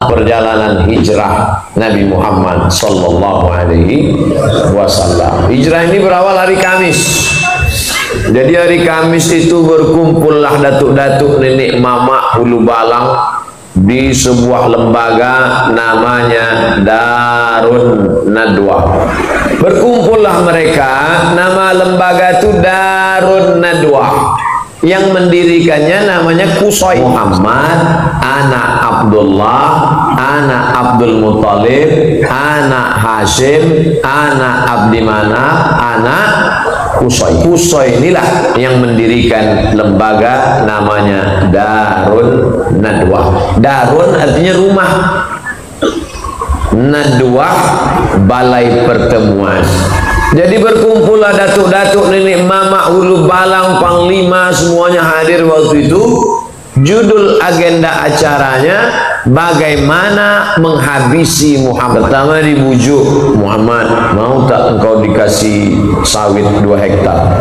perjalanan hijrah Nabi Muhammad sallallahu alaihi wasallam. Hijrah ini berawal hari Kamis. Jadi hari Kamis itu berkumpullah datuk-datuk, nenek, mama, ulu balang di sebuah lembaga namanya Darun Nadwa. Berkumpullah mereka, nama lembaga itu Darun Nadwa. Yang mendirikannya namanya Qusay Muhammad, anak Abdullah, anak Abdul Muttalib, anak Hashim, anak Abdi Manaf, anak Qusay. Qusay inilah yang mendirikan lembaga namanya Darun Nadwa. Darun artinya rumah, Nadwa balai pertemuan. Jadi berkumpullah datuk-datuk, nenek, mama, ulu balang, panglima, semuanya hadir waktu itu. Judul agenda acaranya bagaimana menghabisi Muhammad. Pertama dibujuk, Muhammad, mau tak engkau dikasih sawit 2 hektar?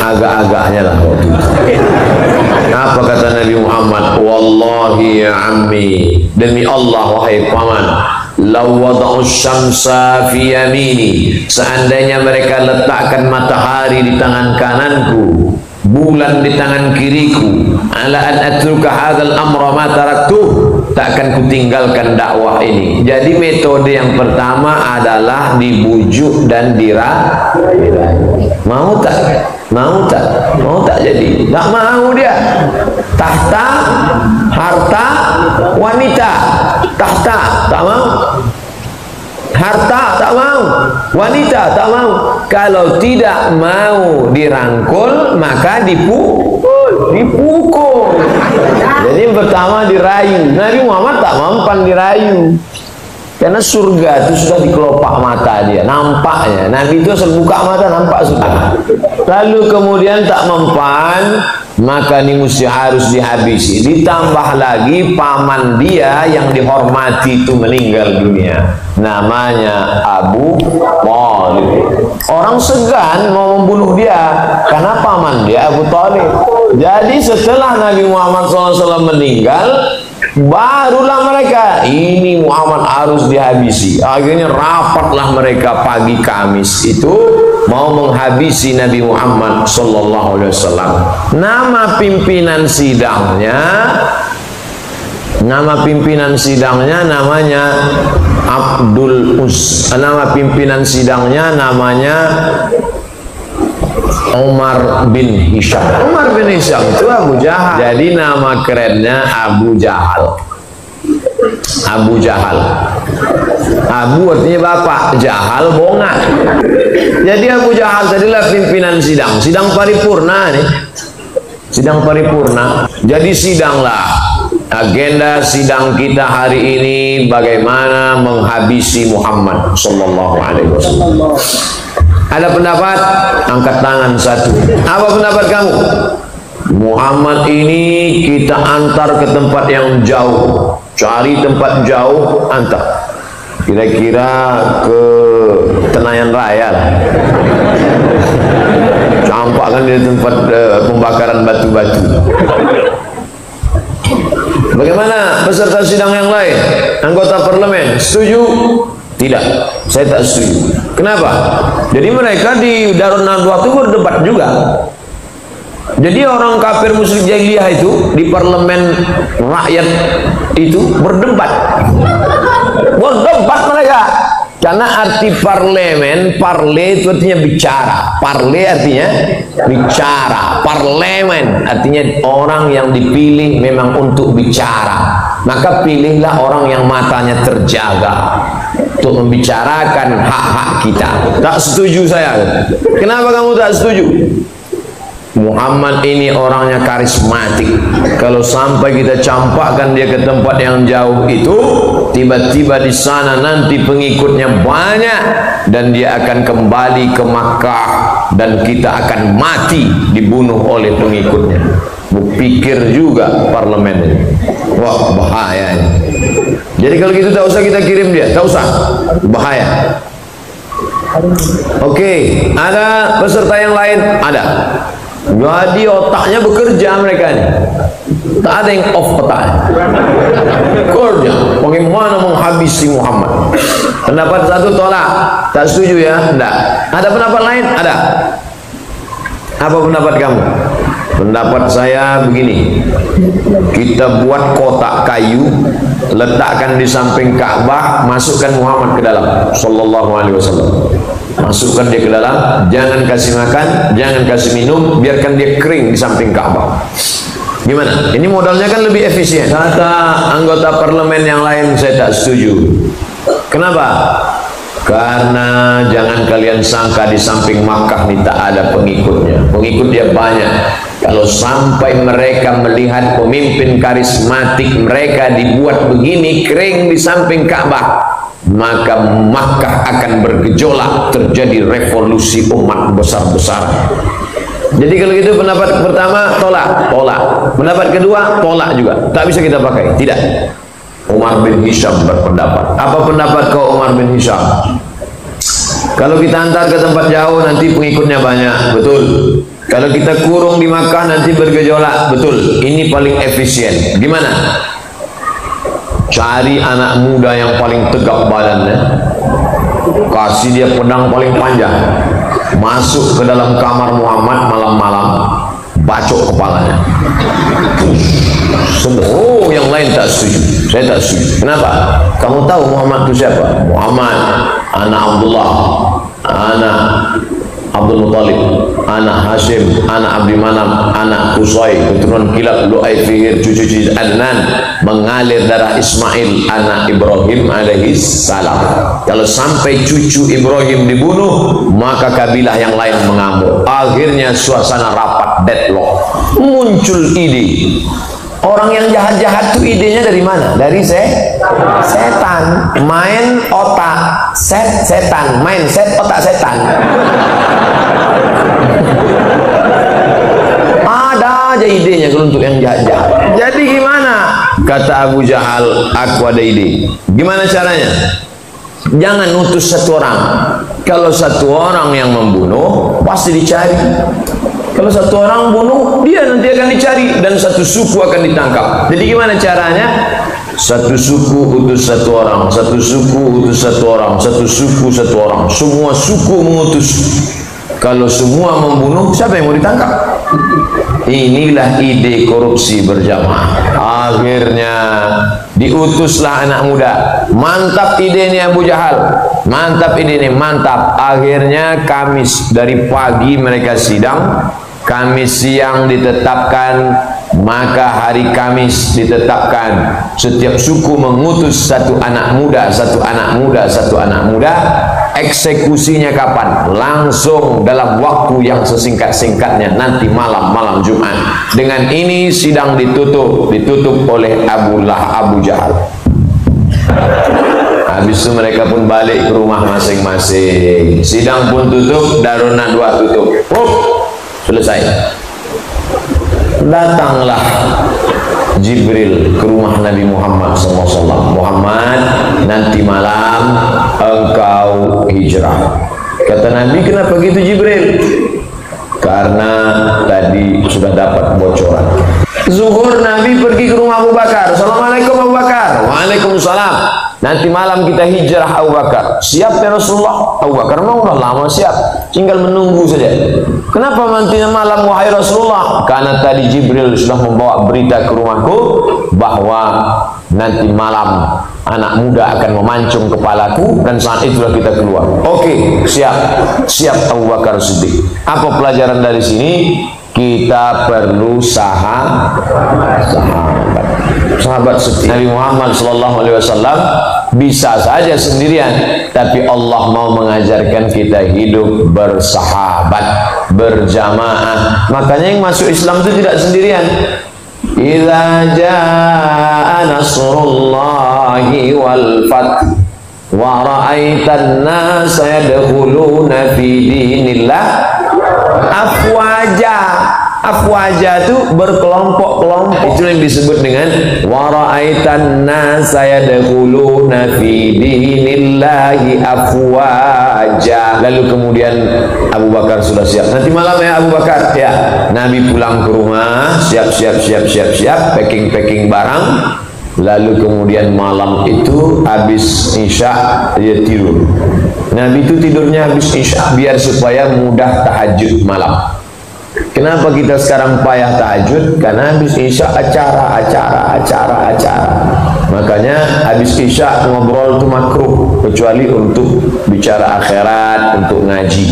Agak-agaknya lah waktu itu. Apa kata Nabi Muhammad? Wallahi ya ammi, demi Allah wahai paman, law wada'u syamsa fi yamini, seandainya mereka letakkan matahari di tangan kananku, bulan di tangan kiriku, ala an atruka hadzal amra ma taraktuh, takkan kutinggalkan dakwah ini. Jadi metode yang pertama adalah dibujuk dan dirayu. Mau tak? Mau tak? Mau tak jadi? Tak mau dia. Tahta, harta, wanita. Tahta, tak mau. Harta, tak mau. Wanita, tak mau. Kalau tidak mau dirangkul, maka dipukul. Jadi yang pertama dirayu. Nabi Muhammad tak mempan dirayu. Karena surga itu sudah di kelopak mata dia, nampaknya. Nabi itu asal buka mata nampak sudah. Lalu kemudian tak mempan, maka ini mesti harus dihabisi. Ditambah lagi paman dia yang dihormati itu meninggal dunia, namanya Abu Thalib. Orang segan mau membunuh dia karena paman dia Abu Thalib. Jadi setelah Nabi Muhammad SAW meninggal, barulah mereka, ini Muhammad harus dihabisi. Akhirnya rapatlah mereka pagi Kamis itu mau menghabisi Nabi Muhammad sallallahu alaihi wasallam. Nama pimpinan sidangnya namanya Abdul Uz. Nama pimpinan sidangnya namanya Umar bin Hisham. Umar bin Hisham itu Abu Jahal. Jadi nama kerennya Abu Jahal. Abu Jahal. Abu artinya bapak, Jahal bongat. Jadi Abu Jahal tadilah pimpinan sidang paripurna nih. Sidang paripurna. Jadi sidanglah. Agenda sidang kita hari ini bagaimana menghabisi Muhammad sallallahu alaihi wasallam. Ada pendapat? Angkat tangan satu. Apa pendapat kamu? Muhammad ini kita antar ke tempat yang jauh. Cari tempat jauh, antar. Kira-kira ke Tenayan Raya lah. Campakkan di tempat pembakaran batu-batu. Bagaimana peserta sidang yang lain? Anggota parlemen, setuju? Tidak, saya tak setuju. Kenapa? Jadi mereka di Darun Nadwa itu berdebat juga. Jadi orang kafir musyrik jahiliyah itu di parlemen rakyat itu berdebat. Berdebat mereka. Karena arti parlemen, parle itu artinya bicara. Parle artinya bicara. Parlemen artinya orang yang dipilih memang untuk bicara. Maka pilihlah orang yang matanya terjaga untuk membicarakan hak-hak kita. Tak setuju saya. Kenapa kamu tak setuju? Muhammad ini orangnya karismatik. Kalau sampai kita campakkan dia ke tempat yang jauh itu, tiba-tiba di sana nanti pengikutnya banyak dan dia akan kembali ke Makkah dan kita akan mati dibunuh oleh pengikutnya. Berpikir juga parlemen ini. Wah, bahaya ini. Jadi kalau gitu tak usah kita kirim dia, tak usah. Bahaya. Oke, ada peserta yang lain? Ada. Jadi otaknya bekerja mereka ini. Tak ada yang off otaknya. Kerja. Bagaimana menghabisi Muhammad? Pendapat satu tolak, tak setuju ya? Tidak. Ada pendapat lain? Ada. Apa pendapat kamu? Pendapat saya begini, kita buat kotak kayu, letakkan di samping Ka'bah, masukkan Muhammad ke dalam, sallallahu alaihi wasallam. Masukkan dia ke dalam, jangan kasih makan, jangan kasih minum, biarkan dia kering di samping Ka'bah. Gimana? Ini modalnya kan lebih efisien. Kata anggota parlemen yang lain, saya tak setuju. Kenapa? Karena jangan kalian sangka di samping Makkah ini tak ada pengikutnya. Pengikut dia banyak. Kalau sampai mereka melihat pemimpin karismatik mereka dibuat begini kering di samping Ka'bah, maka Makkah akan bergejolak, terjadi revolusi umat besar-besaran. Jadi kalau gitu pendapat pertama tolak, pendapat kedua tolak juga, tak bisa kita pakai, tidak. Umar bin Hisham berpendapat. Apa pendapat kau Umar bin Hisham? Kalau kita antar ke tempat jauh nanti pengikutnya banyak, betul. Kalau kita kurung di Makkah nanti bergejolak, betul. Ini paling efisien. Gimana? Cari anak muda yang paling tegak badannya, kasih dia pedang paling panjang, masuk ke dalam kamar Muhammad malam-malam, bacok kepalanya. Oh, yang lain tak setuju. Saya tak setuju. Kenapa? Kamu tahu Muhammad itu siapa? Muhammad, anak Abdullah, anak Abdul Muttalib, anak Hashim, anak Abdi Manam, anak Qusay, keturunan Kilab, Lu'ay, Fihir, cucu-cucu Adnan, mengalir darah Ismail, anak Ibrahim alaihi salam. Kalau sampai cucu Ibrahim dibunuh, maka kabilah yang lain mengamuk. Akhirnya suasana rapat, deadlock. Muncul ide. Orang yang jahat-jahat itu idenya dari mana? Dari setan. Main otak setan, main otak setan. Ada aja idenya kalau untuk yang jahat-jahat. Jadi gimana? Kata Abu Jahal, aku ada ide. Gimana caranya? Jangan utus satu orang. Kalau satu orang yang membunuh, pasti dicari. Kalau satu orang bunuh, dia nanti akan dicari dan satu suku akan ditangkap. Jadi gimana caranya? Satu suku utus satu orang, satu suku utus satu orang, satu suku satu orang. Semua suku mengutus. Kalau semua membunuh, siapa yang mau ditangkap? Inilah ide korupsi berjamaah. Akhirnya diutuslah anak muda. Mantap ide ini Abu Jahal. Mantap ide ini, mantap. Akhirnya Kamis dari pagi mereka sidang. Kamis siang ditetapkan, maka hari Kamis ditetapkan. Setiap suku mengutus satu anak muda, satu anak muda, satu anak muda. Eksekusinya kapan? Langsung dalam waktu yang sesingkat-singkatnya, nanti malam Jumat. Dengan ini sidang ditutup oleh Abu Jahal. Habis itu mereka pun balik ke rumah masing-masing. Sidang pun tutup, Daruna 2 tutup. Selesai. Datanglah Jibril ke rumah Nabi Muhammad SAW. Muhammad, nanti malam engkau hijrah. Kata Nabi, kenapa gitu Jibril? Karena tadi sudah dapat bocoran. Zuhur Nabi pergi ke rumah Abu Bakar. Assalamualaikum Abu Bakar. Waalaikumsalam. Nanti malam kita hijrah Abu Bakar. Siap ya Rasulullah? Abu Bakar memang udah lama siap, tinggal menunggu saja. Kenapa nantinya malam wahai Rasulullah? Karena tadi Jibril sudah membawa berita ke rumahku bahwa nanti malam anak muda akan memancung kepalaku dan saat itulah kita keluar. Oke, siap Abu Bakar Siddiq. Apa pelajaran dari sini? Kita perlu sahabat setia. Nabi Muhammad SAW bisa saja sendirian, tapi Allah mau mengajarkan kita hidup bersahabat, berjamaah. Makanya yang masuk Islam itu tidak sendirian. Idza jaa nasrullahi wal fath wa ra'aitan nasa yadkhuluna fi dinillah afwaja. afwaja itu berkelompok-kelompok. Itu yang disebut dengan wara'aitan nasa yadkhuluna fi dinillahi afwaja. Lalu kemudian Abu Bakar sudah siap. Nanti malam ya Abu Bakar, ya. Nabi pulang ke rumah, siap, packing barang. Lalu kemudian malam itu habis Isya dia tidur. Nabi itu tidurnya habis Isya biar supaya mudah tahajud malam. Kenapa kita sekarang payah tahajud? Karena habis Isya acara. Makanya habis Isya ngobrol itu makruh, kecuali untuk bicara akhirat, untuk ngaji.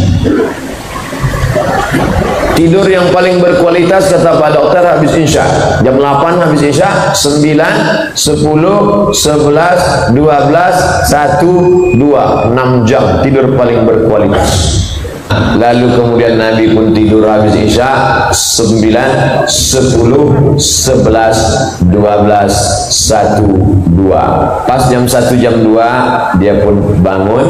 Tidur yang paling berkualitas kata Pak Dokter habis Isya. Jam 8 habis Isya, 9, 10, 11, 12, 1, 2, 6 jam tidur paling berkualitas. Lalu kemudian Nabi pun tidur habis Isya 9, 10, 11, 12, 1, 2. Pas jam 1 jam 2 dia pun bangun,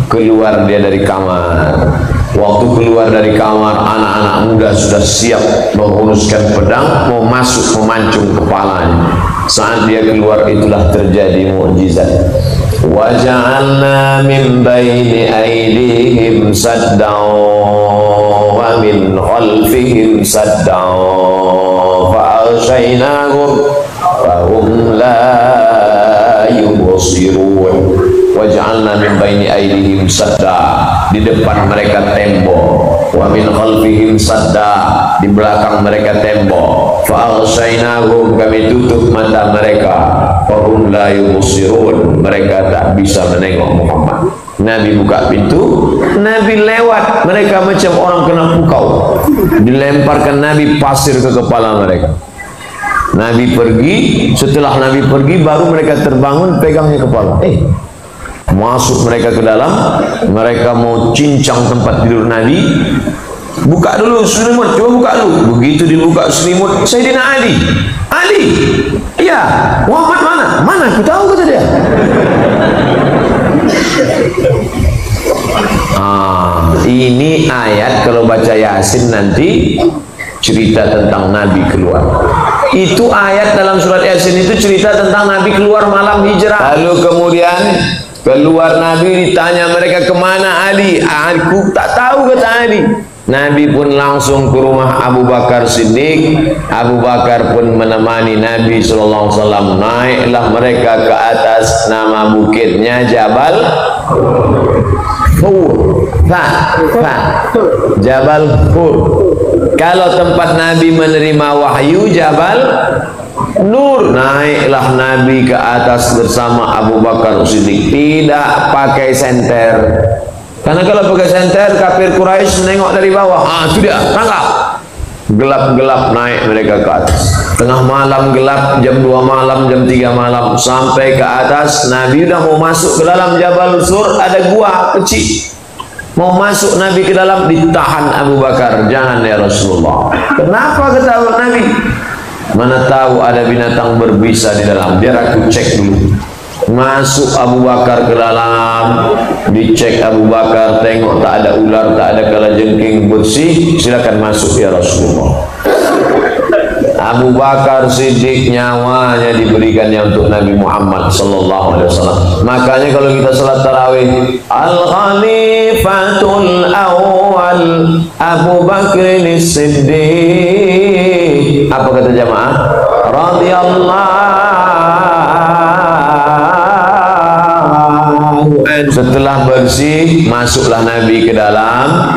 keluar dia dari kamar. Waktu keluar dari kamar, anak-anak muda sudah siap menguruskan pedang, mau masuk memancung kepalanya. Saat dia keluar itulah terjadi mukjizat. Wa ja'alna min baini aydihim saddan wa min khalfihim saddan fa aghshaynahum fa hum la yubsirun. Wa ja'alna min baini aydihim sadda, di depan mereka tembok, wa min khalfihim sadda, di belakang mereka tembok, fa aghshaynahum, kami tutup mata mereka, fa hum la yubsirun, mereka tak bisa menengok Muhammad. Nabi buka pintu, Nabi lewat, mereka macam orang kena pukau, dilemparkan Nabi pasir ke kepala mereka. Nabi pergi, setelah Nabi pergi baru mereka terbangun, pegangnya kepala. Masuk mereka ke dalam, mereka mau cincang tempat tidur Nabi. Buka dulu selimut, coba buka dulu. Begitu dibuka selimut, Sayyidina Ali, iya, Muhammad mana? Mana? Aku tahu kata dia. Ini ayat kalau baca Yasin nanti cerita tentang Nabi keluar. Itu ayat dalam surat Yasin itu cerita tentang Nabi keluar malam hijrah. Lalu kemudian keluar Nabi, ditanya mereka kemana Ali? Aku tak tahu kata Ali. Nabi pun langsung ke rumah Abu Bakar Siddiq. Abu Bakar pun menemani Nabi SAW. Naiklah mereka ke atas nama bukitnya Jabal Hur. Jabal Hur. Kalau tempat Nabi menerima wahyu Jabal Nur. Naiklah Nabi ke atas bersama Abu Bakar Siddiq, tidak pakai senter. Karena kalau pakai senter kafir Quraisy menengok dari bawah. Itu dia, tangkap. Gelap-gelap naik mereka ke atas. Tengah malam gelap, jam 2 malam, jam 3 malam sampai ke atas. Nabi udah mau masuk ke dalam Jabal Sur, ada gua kecil. Mau masuk Nabi ke dalam, ditahan Abu Bakar. Jangan ya Rasulullah. Kenapa kata Nabi? Mana tahu ada binatang berbisa di dalam, biar aku cek dulu. Masuk Abu Bakar ke dalam, dicek Abu Bakar, tengok tak ada ular, tak ada kalajengking, bersih, silakan masuk ya Rasulullah. Abu Bakar Siddiq nyawanya diberikannya untuk Nabi Muhammad sallallahu alaihi wasallam. Makanya kalau kita salat tarawih, Al-Khalifatul Awwal Abu Bakr Siddiq. Apa kata jamaah? Radhiyallahu. Setelah bersih, masuklah Nabi ke dalam.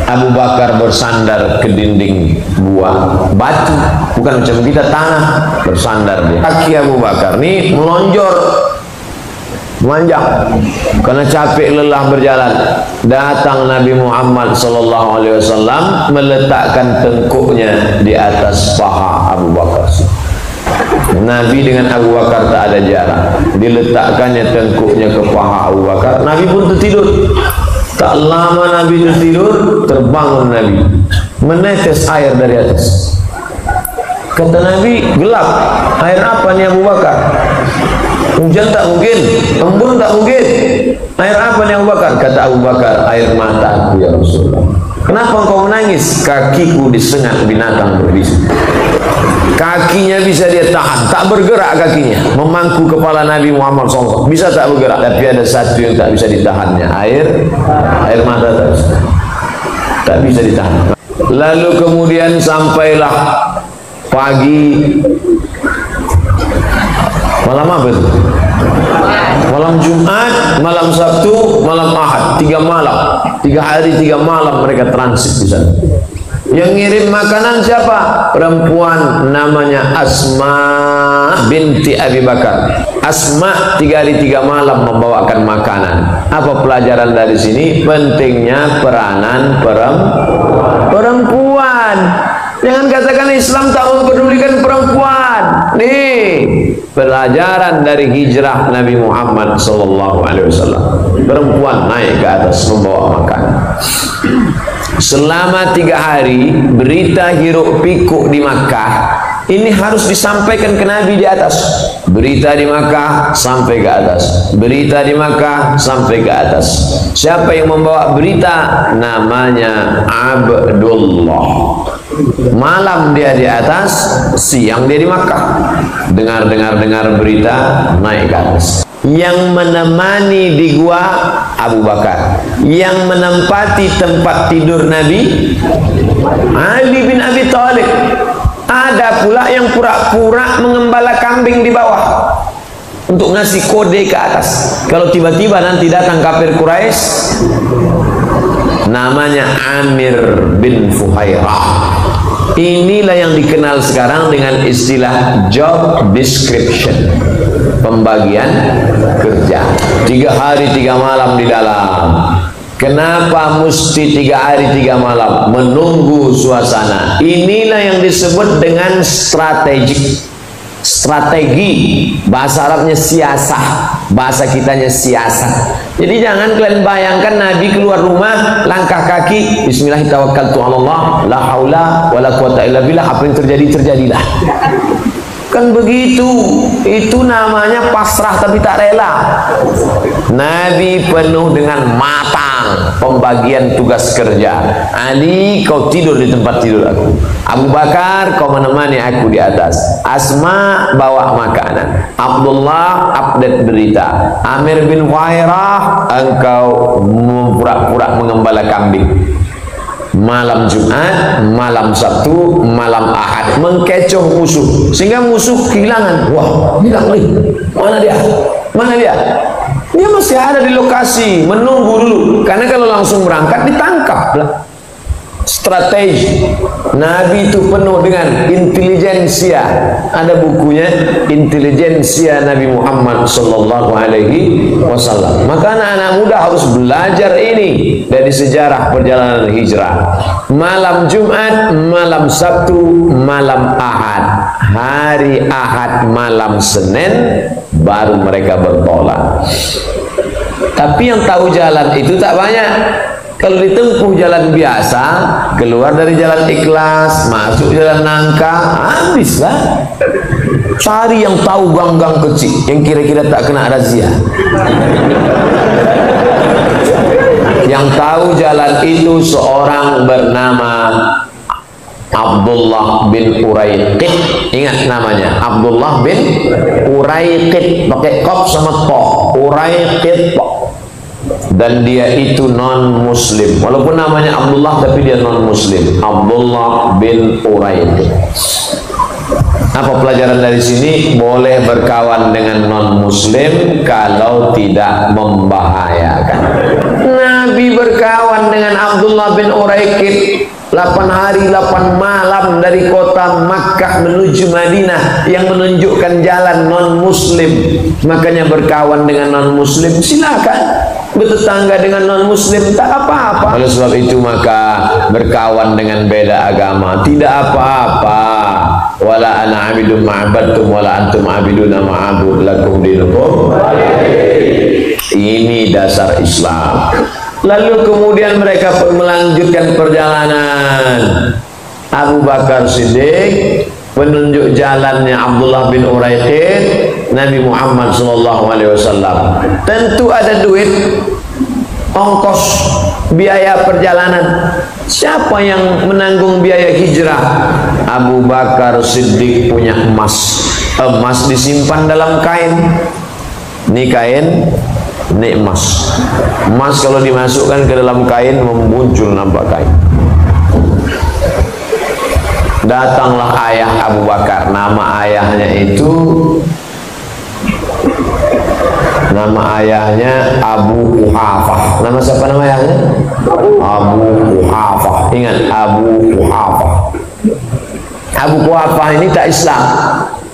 Abu Bakar bersandar ke dinding gua, batu, bukan macam kita tanah, bersandar dia. Kaki Abu Bakar ini melonjor, memanjang, karena capek lelah berjalan. Datang Nabi Muhammad SAW meletakkan tengkuknya di atas paha Abu Bakar. Nabi dengan Abu Bakar tak ada jarak, diletakkannya tengkuknya ke paha Abu Bakar. Nabi pun tertidur. Tak lama Nabi tertidur, terbangun Nabi, menetes air dari atas. Kata Nabi, gelap, air apa nih Abu Bakar? Hujan tak mungkin, embun tak mungkin, air apa nih Abu Bakar? Kata Abu Bakar, air mataku ya Rasulullah. Kenapa engkau menangis? Kakiku disengat binatang berbisa. Kakinya bisa dia tahan, tak bergerak kakinya, memangku kepala Nabi Muhammad SAW, bisa tak bergerak. Tapi ada satu yang tak bisa ditahannya, air mata tak bisa ditahan. Lalu kemudian sampailah pagi, malam apa itu? Malam Jumat, malam Sabtu, malam Ahad, 3 malam, 3 hari 3 malam mereka transit di sana. Yang ngirim makanan siapa? Perempuan namanya Asma binti Abi Bakar. Asma 3 hari 3 malam membawakan makanan. Apa pelajaran dari sini? Pentingnya peranan perempuan. Jangan katakan Islam tak mempedulikan perempuan. Nih, pelajaran dari hijrah Nabi Muhammad SAW. Perempuan naik ke atas membawa makanan. Selama 3 hari berita hiruk pikuk di Makkah ini harus disampaikan ke Nabi di atas. Berita di Makkah sampai ke atas, berita di Makkah sampai ke atas. Siapa yang membawa berita? Namanya Abdullah. Malam dia di atas, siang dia di Makkah. Dengar berita, naik ke atas. Yang menemani di gua Abu Bakar, yang menempati tempat tidur Nabi Ali bin Abi Thalib. Ada pula yang pura-pura mengembala kambing di bawah untuk ngasih kode ke atas. Kalau tiba-tiba nanti datang kafir Quraisy, namanya Amir bin Fuhairah. Inilah yang dikenal sekarang dengan istilah job description, pembagian kerja. 3 hari 3 malam di dalam. Kenapa mesti 3 hari 3 malam? Menunggu suasana. Inilah yang disebut dengan strategi. Bahasa Arabnya siasah, bahasa kitanya siasat. Jadi jangan kalian bayangkan Nabi keluar rumah, langkah kaki, bismillahirrahmanirrahim, la haula wala quwata illa billah, apa yang terjadi terjadilah. Kan begitu. Itu namanya pasrah tapi tak rela. Nabi penuh dengan matang pembagian tugas kerja. Ali, kau tidur di tempat tidur aku. Abu Bakar, kau menemani aku di atas. Asma bawa makanan. Abdullah update berita. Amir bin Fuhairah, engkau pura-pura mengembala kambing. Malam Jumat, malam Sabtu, malam Ahad, mengkecoh musuh sehingga musuh kehilangan. Wah, hilang nih. Mana dia? Mana dia? Dia masih ada di lokasi, menunggu dulu. Karena kalau langsung berangkat ditangkap lah. Strategi. Nabi itu penuh dengan intelijensia. Ada bukunya Intelijensia Nabi Muhammad Sallallahu Alaihi Wasallam. Maka anak-anak muda harus belajar ini dari sejarah perjalanan hijrah. Malam Jumat, malam Sabtu, malam Ahad. Hari Ahad malam Senin baru mereka bertolak. Tapi yang tahu jalan itu tak banyak. Kalau ditempuh jalan biasa, keluar dari jalan ikhlas, masuk jalan nangka, habislah. Cari yang tahu gang-gang kecil, yang kira-kira tak kena razia. Yang tahu jalan itu seorang bernama Abdullah bin Uraiqid. Ingat namanya, Abdullah bin Uraiqid, pakai qaf sama ta. Uraiqid. Dan dia itu non muslim, walaupun namanya Abdullah tapi dia non muslim. Abdullah bin Uraiqid. Apa pelajaran dari sini? Boleh berkawan dengan non muslim kalau tidak membahayakan. Nabi berkawan dengan Abdullah bin Uraiqid 8 hari 8 malam dari kota Makkah menuju Madinah, yang menunjukkan jalan non muslim. Makanya berkawan dengan non muslim silakan, bertetangga dengan non muslim tak apa-apa. Oleh sebab itu maka berkawan dengan beda agama tidak apa-apa. Wala ana abidun ma'abadtum wala antum abiduna ma'abud lakum dinukum. Ini dasar Islam. Lalu kemudian mereka melanjutkan perjalanan. Abu Bakar Siddiq penunjuk jalannya Abdullah bin Uraiqid, Nabi Muhammad SAW. Tentu ada duit, ongkos biaya perjalanan. Siapa yang menanggung biaya hijrah? Abu Bakar Siddiq punya emas. Emas disimpan dalam kain. Ini kain, ini emas. Emas kalau dimasukkan ke dalam kain memuncul nampak kain. Datanglah ayah Abu Bakar. Nama ayahnya itu, nama ayahnya Abu Quhafah. Nama siapa nama ayahnya? Abu Quhafah. Ingat, Abu Quhafah. Abu Quhafah ini tak Islam,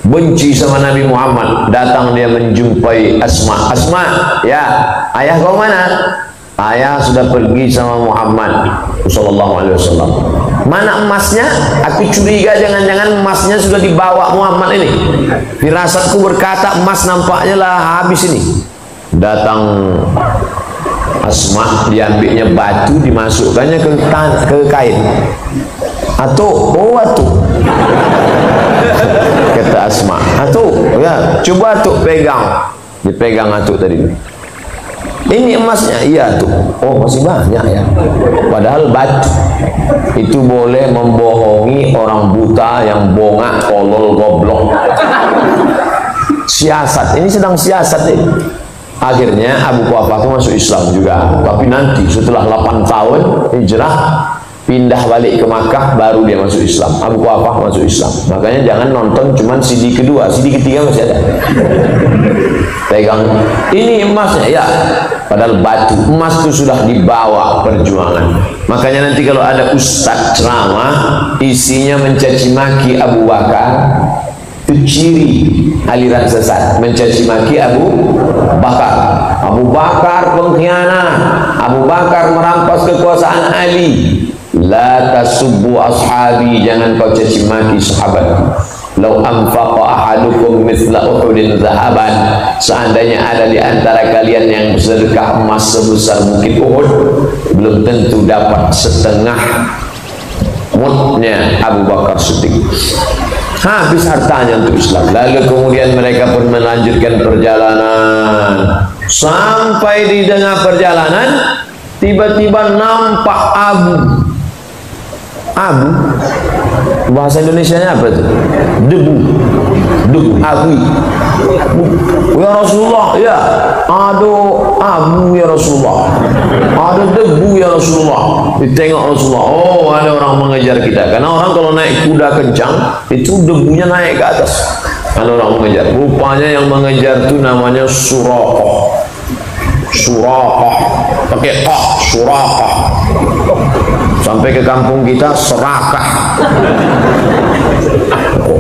benci sama Nabi Muhammad. Datang dia menjumpai Asma. Asma, ya, ayah kau mana? Ayah sudah pergi sama Muhammad sallallahu alaihi wasallam. Mana emasnya? Aku curiga jangan-jangan emasnya sudah dibawa Muhammad ini. Firasatku berkata emas nampaknya lah habis ini. Datang Asma, diambilnya batu, dimasukkannya ke kain. Atuk, oh atuk, kata Asma. Atuk, ya, coba atuk pegang. Dipegang atuk tadi. Ini emasnya, iya tuh. Oh, masih banyak ya. Padahal batu itu boleh membohongi orang buta yang bongak, tolol, goblok. Siasat, ini sedang siasat ini. Akhirnya Abu Quhafah itu masuk Islam juga. Tapi nanti setelah 8 tahun hijrah, pindah balik ke Makkah, baru dia masuk Islam. Abu Quhafah masuk Islam. Makanya jangan nonton cuman CD kedua, CD ketiga masih ada. Pegang, ini emasnya, ya. Padahal batu. Emas itu sudah dibawa perjuangan. Makanya nanti kalau ada ustadz ceramah isinya mencaci maki Abu Bakar, itu ciri aliran sesat. Mencaci maki Abu Bakar. Abu Bakar pengkhianat, Abu Bakar merampas kekuasaan Ali. La tasubbu ashabi, jangan kau caci maki sahabat. Lau anfaqa ahadukum mithla Uhudin zahaban, seandainya ada di antara kalian yang bersedekah emas sebesar bukit Uhud, belum tentu dapat setengah mudnya Abu Bakar Siddiq. Habis hartanya untuk Islam. Lalu kemudian mereka pun melanjutkan perjalanan. Sampai di tengah perjalanan, tiba-tiba nampak Abu. Bahasa Indonesianya apa itu? Debu, abu. Ya Rasulullah, ya, ada abu ya Rasulullah, ada debu ya Rasulullah. Ditengok Rasulullah, oh ada orang mengejar kita. Karena orang kalau naik kuda kencang itu debunya naik ke atas. Ada orang mengejar. Rupanya yang mengejar itu namanya Suraqah. Suraqah, pakai qaf, Suraqah. Sampai ke kampung kita serakah.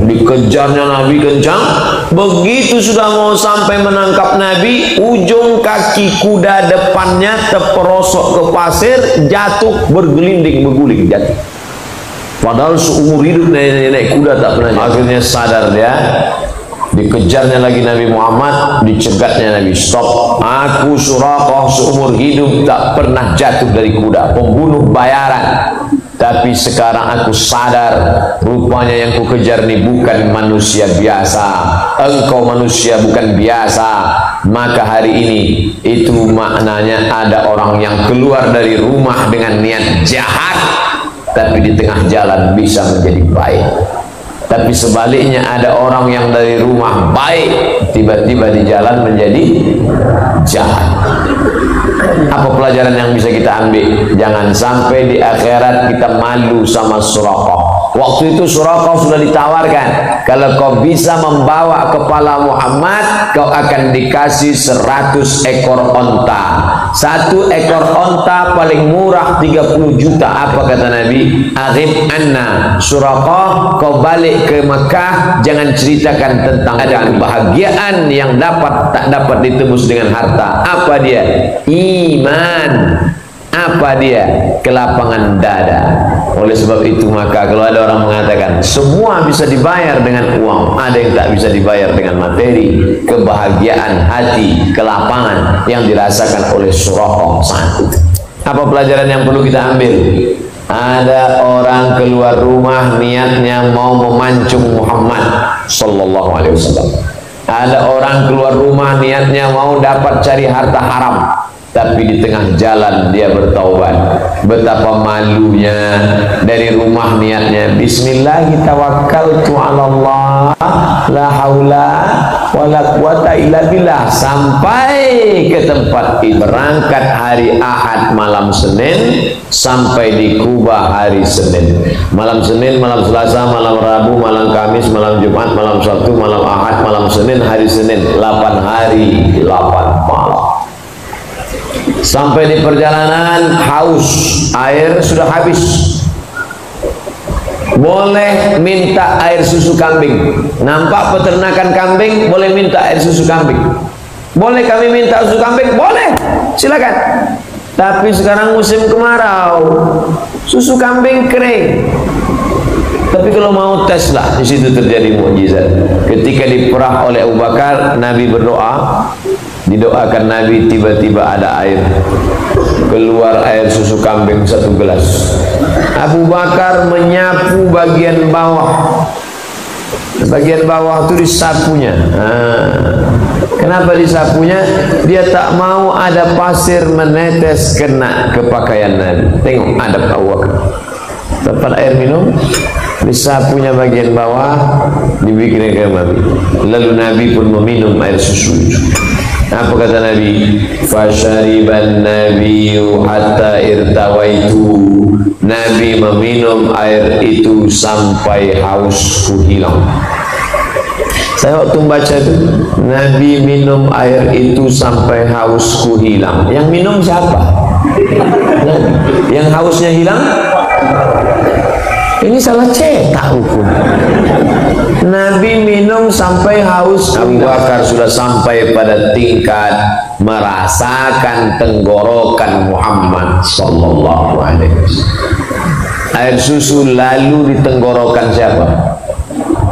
Dikejarnya Nabi kencang. Begitu sudah mau sampai menangkap Nabi, ujung kaki kuda depannya terperosok ke pasir, jatuh, bergelinding, berguling, jatuh. Padahal seumur hidup naik kuda tak pernah. Akhirnya sadar dia. Dikejarnya lagi Nabi Muhammad, dicegatnya Nabi. Stop, aku Suraqah seumur hidup tak pernah jatuh dari kuda, pembunuh bayaran. Tapi sekarang aku sadar, rupanya yang ku kejar ini bukan manusia biasa. Engkau manusia bukan biasa. Maka hari ini itu maknanya ada orang yang keluar dari rumah dengan niat jahat, tapi di tengah jalan bisa menjadi baik. Tapi sebaliknya ada orang yang dari rumah baik, tiba-tiba di jalan menjadi jahat. Apa pelajaran yang bisa kita ambil? Jangan sampai di akhirat kita malu sama Suraqah. Waktu itu Suraqah sudah ditawarkan, kalau kau bisa membawa kepala Muhammad, kau akan dikasih 100 ekor onta. 1 ekor onta paling murah 30 juta. Apa kata Nabi? Aghib anna Suraqah, kau balik ke Mekah, jangan ceritakan tentang ada kebahagiaan yang tak dapat ditebus dengan harta. Apa dia? Iman. Apa dia? Kelapangan dada. Oleh sebab itu maka kalau ada orang mengatakan semua bisa dibayar dengan uang, ada yang tak bisa dibayar dengan materi. Kebahagiaan hati, kelapangan yang dirasakan oleh Suraqah saat itu. Apa pelajaran yang perlu kita ambil? Ada orang keluar rumah niatnya mau memancung Muhammad sallallahu alaihi wasallam. Ada orang keluar rumah niatnya mau dapat cari harta haram. tapi di tengah jalan dia bertaubat. Betapa malunya, dari rumah niatnya bismillah tawakkaltu 'ala Allah la haula wala quwata illa billah, sampai ke tempat itu. Berangkat hari Ahad malam Senin, sampai di Kuba hari Senin. Malam Senin, malam Selasa, malam Rabu, malam Kamis, malam Jumat, malam Sabtu, malam Ahad, malam Senin, hari Senin. 8 hari 8 malam. Sampai di perjalanan haus, air sudah habis. Boleh minta air susu kambing. Nampak peternakan kambing, boleh minta air susu kambing. Boleh kami minta susu kambing? Boleh, silakan. Tapi sekarang musim kemarau, susu kambing kering. Tapi kalau mau tes lah, di situ terjadi mukjizat. Ketika diperah oleh Abu Bakar, Nabi berdoa, didoakan Nabi, tiba-tiba ada air, keluar air susu kambing 1 gelas. Abu Bakar menyapu bagian bawah. Bagian bawah itu disapunya. Kenapa disapunya? Dia tak mau ada pasir menetes kena ke pakaian Nabi. Tengok adab Abu Bakar. Dapat air minum, disapunya bagian bawah, dibikin ke Nabi. Lalu Nabi pun meminum air susu itu. Apa kata Nabi? Fasyariban nabiyyu hatta irtawaitu. Nabi meminum air itu sampai hausku hilang. Saya waktu membaca itu, Nabi minum air itu sampai hausku hilang. Yang minum siapa? Yang hausnya hilang? Ini salah cetak hukum. Nabi minum sampai haus. Abu Bakar sudah sampai pada tingkat merasakan tenggorokan Muhammad sallallahu alaihi wasallam. Air susu lalu di tenggorokan siapa?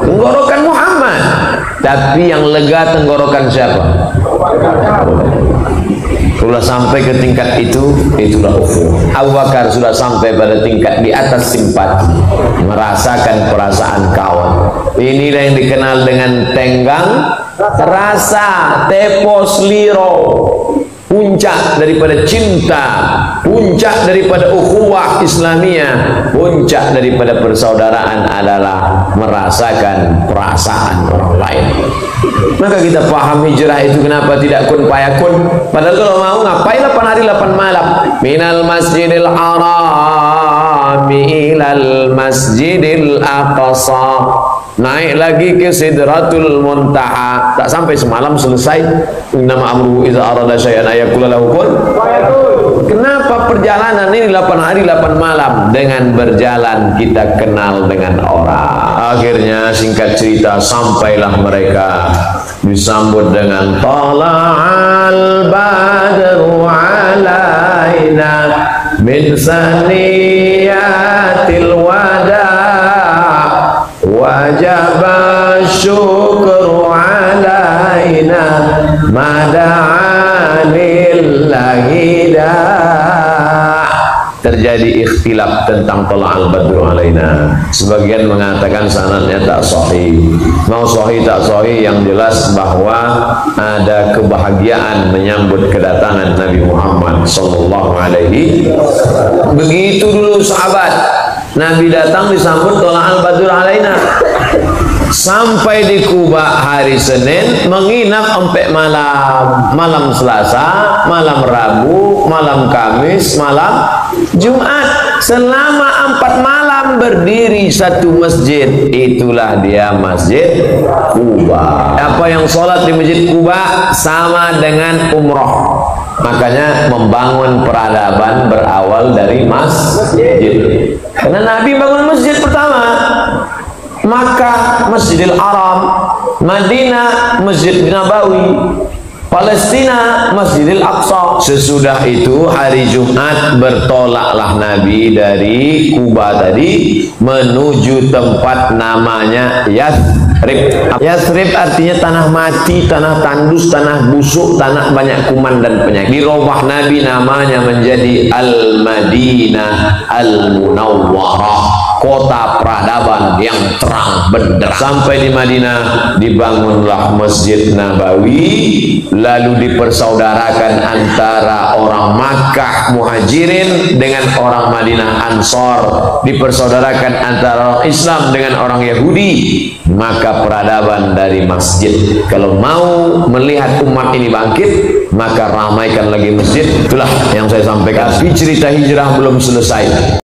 Tenggorokan Muhammad. Tapi yang lega tenggorokan siapa? Sudah sampai ke tingkat itu, itulah ukhuwah. Abu Bakar sudah sampai pada tingkat di atas simpati, merasakan perasaan kawan. Inilah yang dikenal dengan tenggang rasa, tepos liro. Puncak daripada cinta, puncak daripada ukhuwah Islamiyah, puncak daripada persaudaraan adalah merasakan perasaan orang lain. Maka kita paham hijrah itu kenapa tidak kun payakun. Padahal kalau mau ngapain 8 hari 8 malam. Minal masjidil harami ilal masjidil aqsa. Naik lagi ke Sidratul Muntaha. Tak sampai semalam selesai. Innama amruhu idza arada syai'an ayaqula lahu kun fayakun. Kenapa perjalanan ini 8 hari 8 malam? Dengan berjalan kita kenal dengan orang. Akhirnya singkat cerita sampailah mereka disambut dengan tala'al badru alaina min saniyatil wada' wajaba syukru alaina mada'anillahi da'. Terjadi ikhtilaf tentang tala'al badru alaina. Sebagian mengatakan sanadnya tak sahih. Mau sahih tak sahih, yang jelas bahwa ada kebahagiaan menyambut kedatangan Nabi Muhammad sallallahu alaihi. Begitu dulu sahabat, Nabi datang disambut tala'al badru alaina. Sampai di Kuba hari Senin, menginap sampai malam. Malam Selasa, malam Rabu, malam Kamis, malam Jumat. Selama 4 malam berdiri satu masjid. Itulah dia Masjid Kuba. Apa yang sholat di Masjid Kuba sama dengan umroh. Makanya membangun peradaban berawal dari masjid. Karena Nabi bangun masjid pertama, Makkah Masjidil Haram, Madinah Masjid Nabawi, Palestina Masjidil Aqsa. Sesudah itu hari Jumat bertolaklah Nabi dari Kuba tadi menuju tempat namanya Yathrib. Yathrib artinya tanah mati, tanah tandus, tanah busuk, tanah banyak kuman dan penyakit. Dirubah Nabi namanya menjadi Al-Madinah Al-Munawwarah. kota peradaban yang terang benderang. Sampai di Madinah dibangunlah Masjid Nabawi, lalu dipersaudarakan antara orang Makkah Muhajirin dengan orang Madinah Ansor, dipersaudarakan antara orang Islam dengan orang Yahudi. Maka peradaban dari masjid. Kalau mau melihat umat ini bangkit, maka ramaikan lagi masjid. Itulah yang saya sampaikan. Tapi cerita hijrah belum selesai.